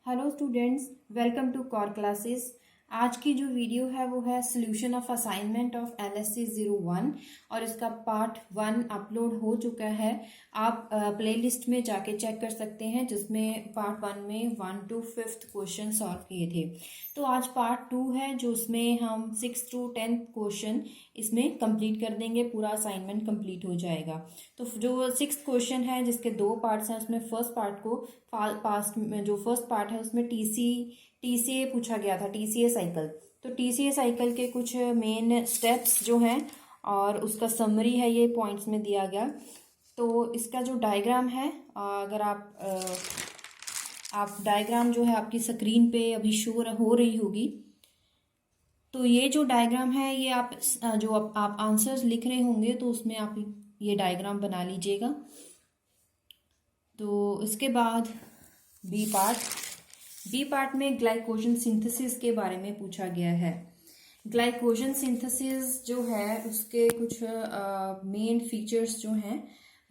Hello students, welcome to core classes. आज की जो वीडियो है वो है solution of assignment of LSC 01 और इसका पार्ट 1 अपलोड हो चुका है। आप प्लेलिस्ट में जाके चेक कर सकते हैं जिसमें पार्ट 1 में 1 to 5th क्वेश्चन सॉल्व किए थे। तो आज पार्ट 2 है जो उसमें हम 6 to 10th क्वेश्चन इसमें कंप्लीट कर देंगे, पूरा असाइनमेंट कंप्लीट हो जाएगा। तो जो 6th क्वेश्चन है जिसके 2 पार्ट्स हैं, उसमें फर्स्ट पार्ट को पास्ट में जो फर्स्ट पार्ट है उसमें टीसीए पूछा गया था, टीसीए साइकिल। तो टीसीए साइकिल के कुछ मेन स्टेप्स जो हैं और उसका समरी है, ये पॉइंट्स में दिया गया। तो इसका जो डायग्राम है, अगर आप डायग्राम जो है आपकी स्क्रीन पे अभी शो हो रही होगी। तो ये जो डायग्राम है ये आप जो आप आंसर्स लिख रहे होंगे तो उसमें आप ये डायग्राम बना लीजिएगा। तो इसके बाद बी पार्ट में ग्लाइकोजन सिंथेसिस के बारे में पूछा गया है। ग्लाइकोजन सिंथेसिस जो है उसके कुछ मेन फीचर्स जो हैं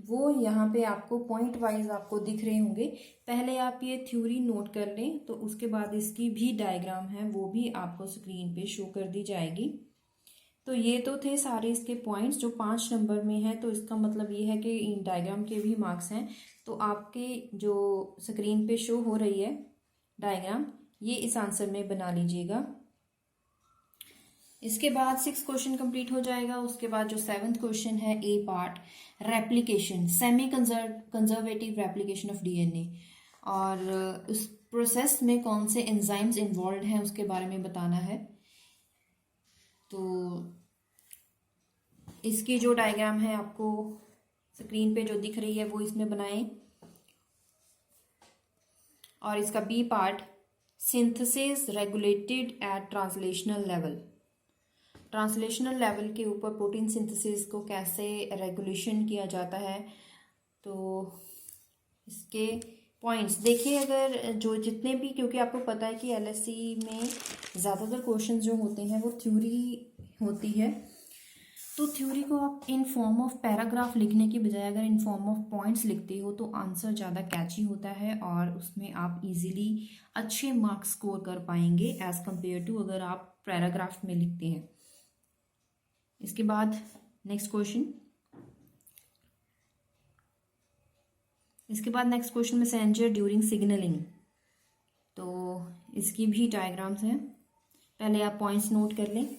वो यहाँ पे आपको पॉइंट वाइज आपको दिख रहे होंगे। पहले आप ये थ्योरी नोट कर लें, तो उसके बाद इसकी भी डायग्राम है वो भी आपको स्क्रीन पे शो कर दी जाएगी। तो ये तो थे सारे इसके पॉइंट्स जो 5 नंबर में है। तो इसका मतलब ये है कि इन डायग्राम के भी मार्क्स हैं। तो आपके जो स्क्रीन पे शो हो रही है डायग्राम, ये इस आंसर में बना लीजिएगा। इसके बाद 6 क्वेश्चन कंप्लीट हो जाएगा। उसके बाद जो 7th क्वेश्चन है A part, replication, semi conservative replication of DNA, और उस प्रोसेस में कौन से एंजाइम्स इन्वॉल्व हैं उसके बारे में बताना है। तो इसकी जो डायग्राम है आपको स्क्रीन पे जो दिख रही है वो इसमें बनाएं। और इसका B part, synthesis regulated at translational level, translational level के ऊपर प्रोटीन सिंथेसिस को कैसे रेगुलेशन किया जाता है। तो इसके पॉइंट्स देखिए, अगर जो जितने भी, क्योंकि आपको पता है कि LSC में ज़्यादातर क्वेश्चन जो होते हैं वो थ्योरी होती है। तो थ्योरी को आप इन फॉर्म ऑफ पैराग्राफ लिखने की बजाय अगर इन फॉर्म ऑफ पॉइंट्स लिखते हो तो आंसर ज़्यादा कैची होता है और उसमें आप इजीली अच्छे मार्क्स स्कोर कर पाएंगे एज कम्पेयर टू अगर आप पैराग्राफ में लिखते हैं। इसके बाद next question, messenger during signalling. तो इसकी भी डायग्राम्स हैं, पहले आप पॉइंट्स नोट कर लें।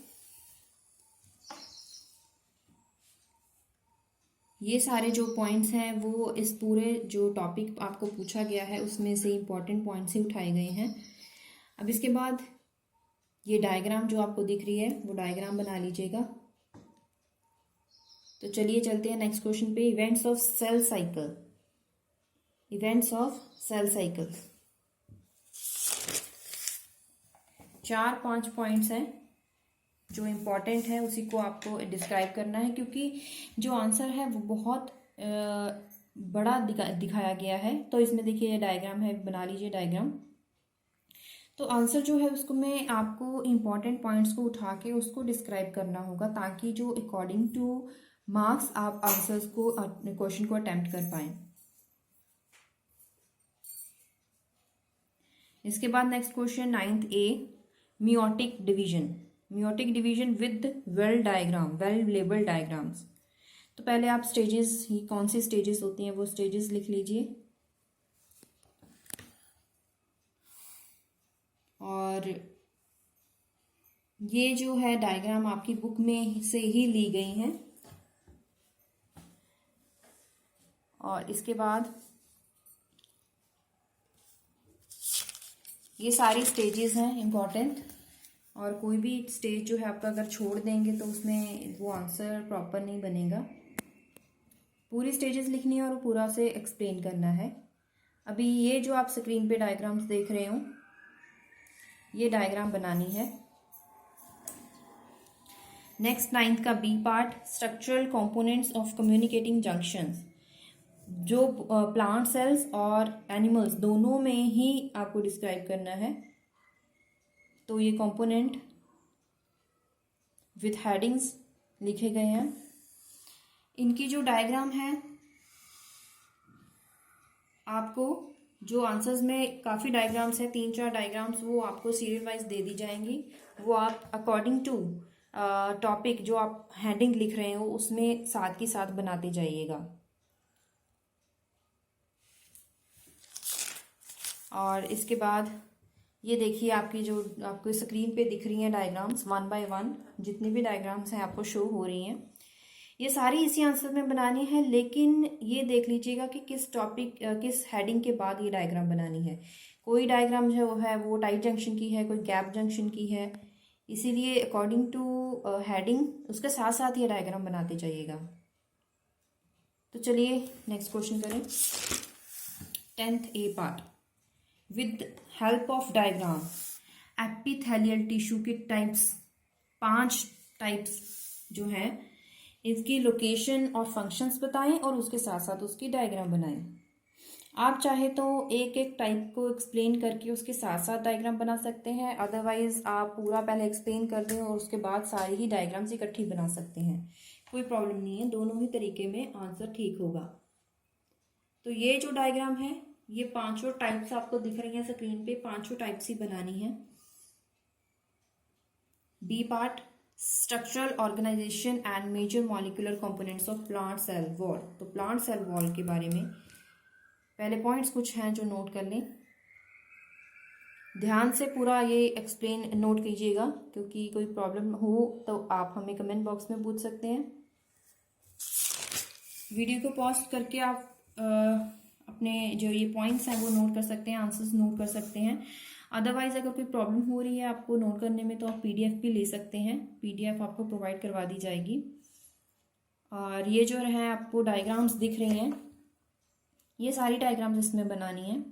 ये सारे जो पॉइंट्स हैं वो इस पूरे जो टॉपिक आपको पूछा गया है उसमें से इम्पॉर्टेंट पॉइंट्स ही उठाए गए हैं। अब इसके बाद ये डायग्राम जो आपको दिख रही है वो डायग्राम बना लीजिएगा। तो चलिए चलते हैं नेक्स्ट क्वेश्चन पे, events of cell cycle. 4-5 points हैं जो इम्पोर्टेंट है, उसी को आपको डिस्क्राइब करना है क्योंकि जो आंसर है वो बहुत बड़ा दिखाया गया है। तो इसमें देखिए ये डायग्राम है, बना लीजिए डायग्राम। तो आंसर जो है उसको में आपको इम्पॉर्टेंट पॉइंट्स को उठा के उसको डिस्क्राइब करना होगा ताकि जो अकॉर्डिंग टू मार्क्स आप आंसर्स को, क्वेश्चन को अटेम्प्ट कर पाएं। इसके बाद next question 9th A, meiotic division with well label diagrams. तो पहले आप स्टेजेस, ही कौन सी स्टेजेस होती हैं वो स्टेजेस लिख लीजिए। और ये जो है डायग्राम आपकी बुक में से ही ली गई हैं। और इसके बाद ये सारी स्टेजेस हैं इम्पॉर्टेंट, और कोई भी स्टेज जो है आपका अगर छोड़ देंगे तो उसमें वो आंसर प्रॉपर नहीं बनेगा। पूरी स्टेजेस लिखनी है और पूरा से एक्सप्लेन करना है। अभी ये जो आप स्क्रीन पे डायग्राम्स देख रहे हो ये डायग्राम बनानी है। नेक्स्ट 9th का B part, structural components of communicating junctions. जो प्लांट सेल्स और एनिमल्स दोनों में ही आपको डिस्क्राइब करना है। तो ये कंपोनेंट विथ हेडिंग्स लिखे गए हैं। इनकी जो डायग्राम है आपको जो आंसर्स में काफ़ी डायग्राम्स हैं, 3-4 डायग्राम्स, वो आपको सीरियल वाइज दे दी जाएंगी। वो आप अकॉर्डिंग टू टॉपिक जो आप हेडिंग लिख रहे हो उसमें साथ ही साथ बनाते जाइएगा। और इसके बाद ये देखिए आपकी जो आपको स्क्रीन पे दिख रही हैं डायग्राम्स, 1 बाय 1 जितनी भी डायग्राम्स हैं आपको शो हो रही हैं, ये सारी इसी आंसर में बनानी है। लेकिन ये देख लीजिएगा कि किस टॉपिक किस हेडिंग के बाद ये डायग्राम बनानी है। कोई डायग्राम जो है वो टाइट जंक्शन की है, कोई गैप जंक्शन की है, इसीलिए अकॉर्डिंग टू हेडिंग उसके साथ साथ ये डायग्राम बनाते जाइएगा। तो चलिए नेक्स्ट क्वेश्चन करें। 10th A part, with help of diagram epithelial tissue के टाइप्स, 5 टाइप्स जो हैं इसकी लोकेशन और फंक्शंस बताएं और उसके साथ साथ उसकी डायग्राम बनाएं। आप चाहे तो एक एक टाइप को एक्सप्लेन करके उसके साथ साथ डायग्राम बना सकते हैं, अदरवाइज आप पूरा पहले एक्सप्लेन कर दें और उसके बाद सारी ही डायग्राम्स इकट्ठी बना सकते हैं, कोई प्रॉब्लम नहीं है, दोनों ही तरीके में आंसर ठीक होगा। तो ये जो डायग्राम है ये 5 टाइप्स आपको दिख रही हैं स्क्रीन पे, 5 टाइप्स ही बनानी है। B part, structural organisation and major molecular components of plant cell wall. तो प्लांट सेल वॉल के बारे में पहले पॉइंट्स कुछ हैं जो नोट कर लें, ध्यान से पूरा ये एक्सप्लेन नोट कीजिएगा, क्योंकि कोई प्रॉब्लम हो तो आप हमें कमेंट बॉक्स में पूछ सकते हैं। वीडियो को पॉज करके आप अपने जो ये पॉइंट्स हैं वो नोट कर सकते हैं, आंसर्स नोट कर सकते हैं। अदरवाइज अगर कोई प्रॉब्लम हो रही है आपको नोट करने में तो आप PDF भी ले सकते हैं, PDF आपको प्रोवाइड करवा दी जाएगी। और ये जो है आपको डायग्राम्स दिख रही हैं, ये सारी डायग्राम्स इसमें बनानी है।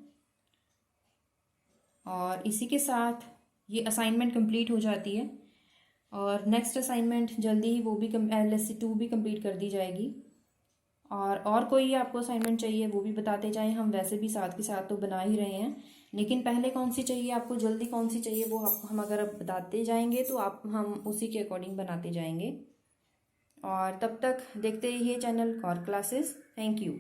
और इसी के साथ ये असाइनमेंट कंप्लीट हो जाती है और नेक्स्ट असाइनमेंट जल्दी ही वो भी LSC 2 भी कंप्लीट कर दी जाएगी। और कोई आपको असाइनमेंट चाहिए वो भी बताते जाएं, हम वैसे भी साथ के साथ तो बना ही रहे हैं, लेकिन पहले कौन सी चाहिए आपको, जल्दी कौन सी चाहिए वो हम अगर बताते जाएंगे तो हम उसी के अकॉर्डिंग बनाते जाएंगे। और तब तक देखते रहिए channel core classes. Thank you.